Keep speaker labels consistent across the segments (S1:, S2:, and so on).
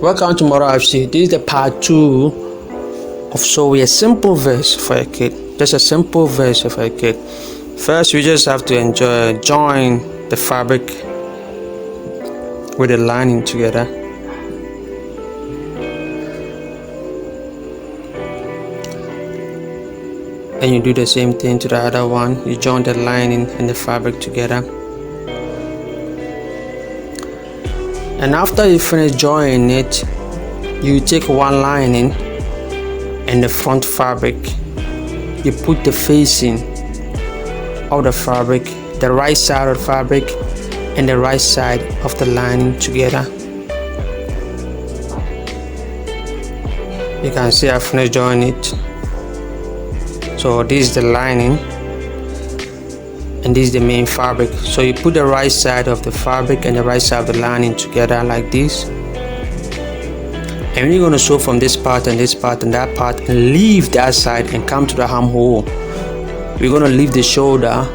S1: Welcome to Moro FC. This is the part 2 of sewing a simple vest for a kid. Just a simple vest for a kid. First, we just have to join the fabric with the lining together. And you do the same thing to the other one. You join the lining and the fabric together. And after you finish joining it, you take one lining and the front fabric, you put the facing of the fabric, the right side of the fabric and the right side of the lining together. You can see I finished joining it. So this is the lining and this is the main fabric. So you put the right side of the fabric and the right side of the lining together like this, and you're going to sew from this part and this part and that part and leave that side and come to the armhole. We're going to leave the shoulder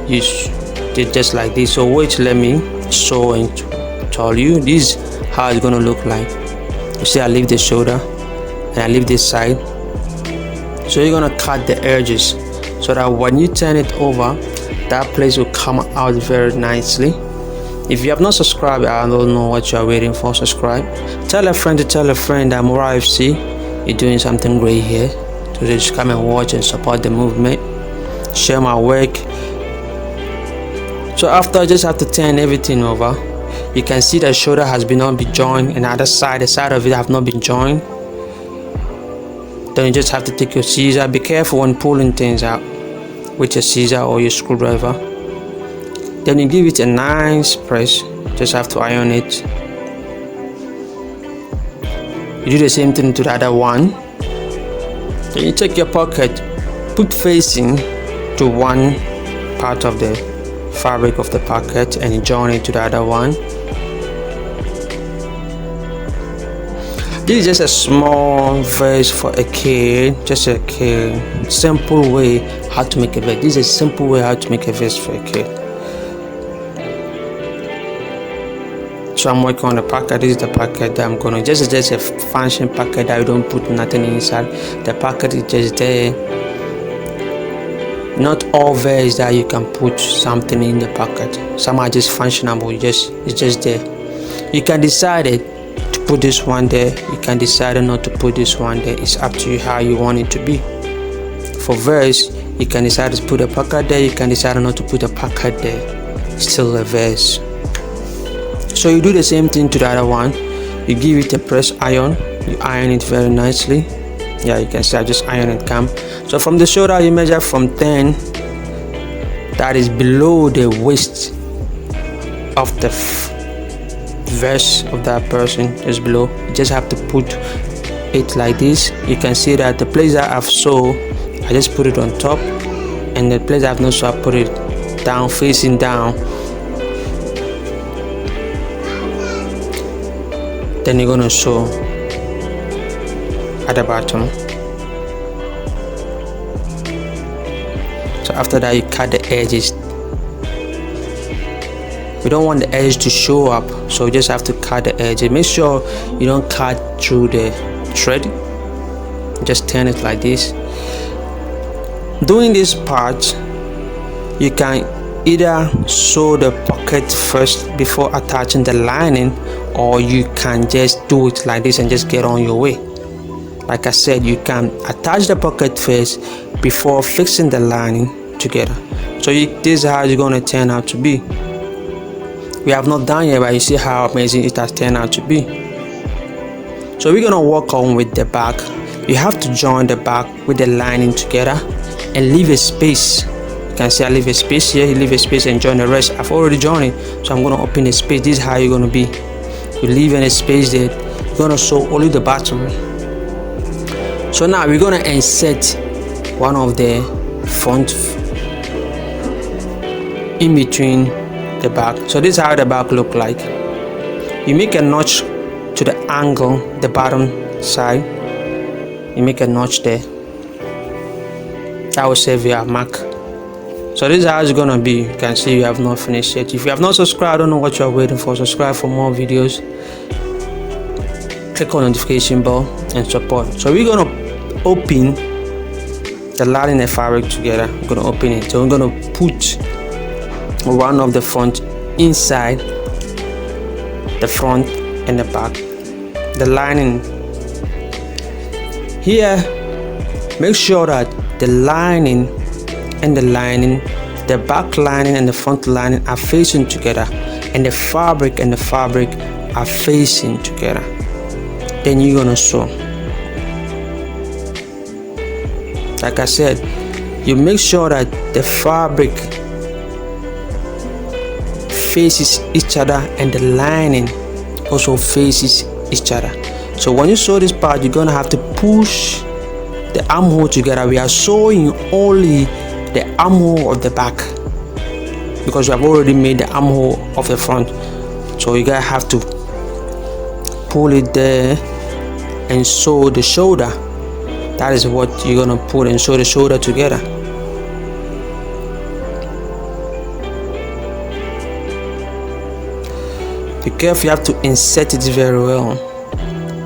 S1: just like this. So wait, let me sew and tell you this is how it's going to look like. You see, I leave the shoulder and I leave this side. So you're going to cut the edges so that when you turn it over, that place will come out very nicely. If you have not subscribed, I don't know what you are waiting for. Subscribe. Tell a friend to tell a friend that Moro FC is doing something great here. So just come and watch and support the movement. Share my work. So after, I just have to turn everything over. You can see the shoulder has not been joined, and the other side, the side of it have not been joined. Then you just have to take your scissors. Be careful when pulling things out with your scissor or your screwdriver. Then you give it a nice press. Just have to iron it. You do the same thing to the other one. Then you take your pocket, put facing to one part of the fabric of the pocket and you join it to the other one. This is just a small vest for a kid, just a kid. Simple way how to make a vest. This is a simple way how to make a vest for a kid. So I'm working on the pocket. This is the pocket that I'm gonna just a function pocket that you don't put nothing inside. The pocket is just there. Not all vests that you can put something in the pocket. Some are just functional, it's just there. You can decide it. Put this one there, you can decide not to put this one there. It's up to you how you want it to be. For verse, you can decide to put a pocket there, you can decide not to put a pocket there. Still a verse. So you do the same thing to the other one. You give it a press iron, you iron it very nicely. Yeah, you can see I just iron it come. So from the shoulder you measure from 10, that is below the waist of the vest of that person, just below. You just have to put it like this. You can see that the place that I've sewn, I just put it on top, and the place I've not sewn, I put it down, facing down. Then you're gonna sew at the bottom. So after that, you cut the edges. We don't want the edge to show up, so you just have to cut the edge. Make sure you don't cut through the thread. Just turn it like this. Doing this part, you can either sew the pocket first before attaching the lining, or you can just do it like this and just get on your way. Like I said, you can attach the pocket first before fixing the lining together. So this is how it's going to turn out to be. We have not done yet, but you see how amazing it has turned out to be. So we're gonna work on with the back. You have to join the back with the lining together and leave a space. You can see I leave a space here. You leave a space and join the rest. I've already joined it, so I'm gonna open the space. This is how you're gonna be. You leave in a space there. You're gonna sew only the bottom. So now we're gonna insert one of the front in between the back. So this is how the back look like. You make a notch to the angle, the bottom side. You make a notch there. That will save your mark. So this is how it's gonna be. You can see you have not finished yet. If you have not subscribed, I don't know what you are waiting for. Subscribe for more videos. click on notification bell and support. So we're gonna open the lining and fabric together. We're gonna open it. So we're gonna put one of the front inside the front and the back. The lining here, make sure that the lining and the back lining and the front lining are facing together, and the fabric are facing together. Then you're gonna sew. Like I said, you make sure that the fabric faces each other and the lining also faces each other. So when you sew this part, you're gonna have to push the armhole together. We are sewing only the armhole of the back because we have already made the armhole of the front. So you gotta have to pull it there and sew the shoulder. That is what you're gonna pull and sew the shoulder together. Be careful, you have to insert it very well.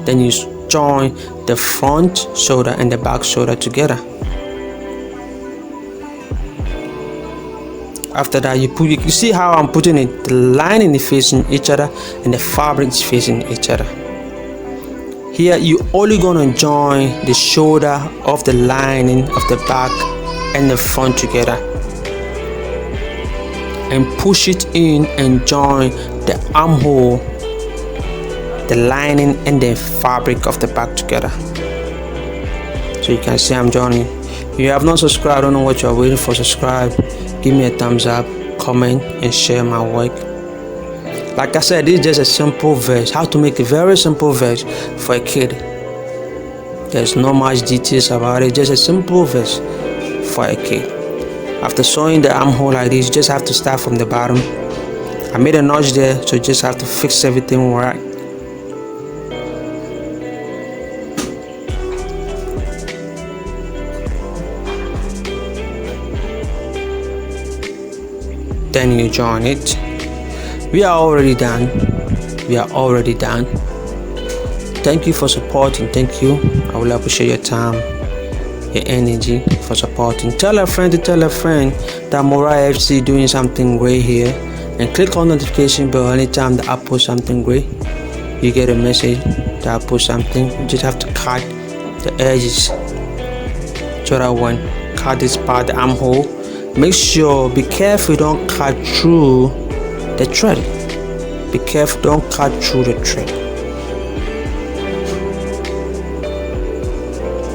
S1: Then you join the front shoulder and the back shoulder together. After that, you see how I'm putting it. The lining is facing each other and the fabric is facing each other. Here you only gonna join the shoulder of the lining of the back and the front together and push it in and join the armhole, the lining and the fabric of the back together. So you can see I'm joining. If you have not subscribed, I don't know what you are waiting for. Subscribe, give me a thumbs up, comment and share my work. Like I said, this is just a simple vest. How to make a very simple vest for a kid. There's not much details about it, just a simple vest for a kid. After sewing the armhole like this, you just have to start from the bottom. I made a notch there, so you just have to fix everything right. Then you join it. We are already done. Thank you for supporting. Thank you. I will appreciate your time, your energy for supporting. Tell a friend to tell a friend that Moriah FC doing something great here, and click on notification bell anytime that I post something great. You get a message that I post something. You just have to cut the edges. So that one, cut this part, the armhole. Make sure, be careful, don't cut through the thread. Be careful, don't cut through the thread.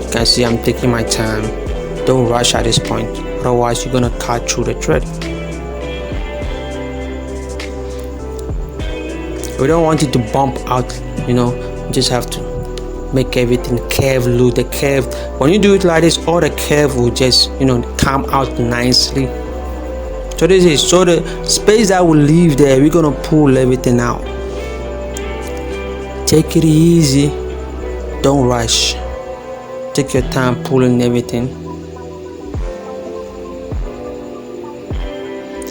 S1: You can see I'm taking my time. Don't rush at this point, otherwise you're gonna cut through the thread. We don't want it to bump out, you just have to make everything curve, look the curve. When you do it like this, all the curve will just come out nicely. So this is so the space that will leave there, we're gonna pull everything out. Take it easy, don't rush. Take your time pulling everything.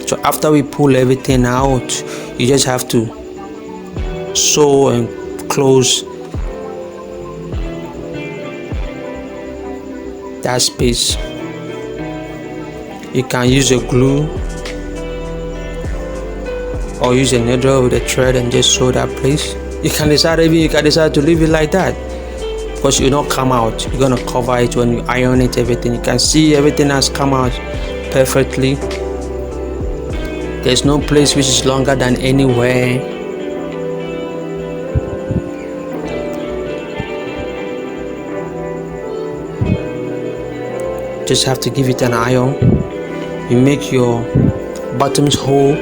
S1: So after we pull everything out, you just have to sew and close that space. You can use a glue or use a needle with a thread and just sew that place. You can decide to leave it like that because it will not come out. You're gonna cover it when you iron it. Everything you can see, everything has come out perfectly. There's no place which is longer than anywhere. Just have to give it an iron. You make your bottoms whole.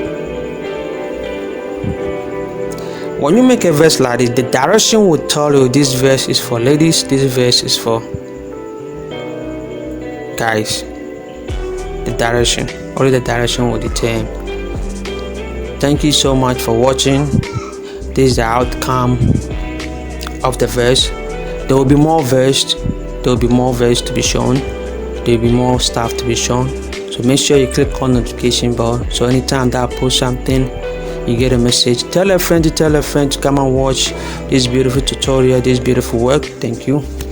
S1: When you make a vest like this, the direction will tell you this vest is for ladies, this vest is for guys. The direction, only the direction will determine. Thank you so much for watching. This is the outcome of the vest. There will be more vests. There will be more vests to be shown. There will be more stuff to be shown. So make sure you click on notification bell, so anytime that I post something, you get a message. Tell a friend to tell a friend to come and watch this beautiful tutorial, this beautiful work. Thank you.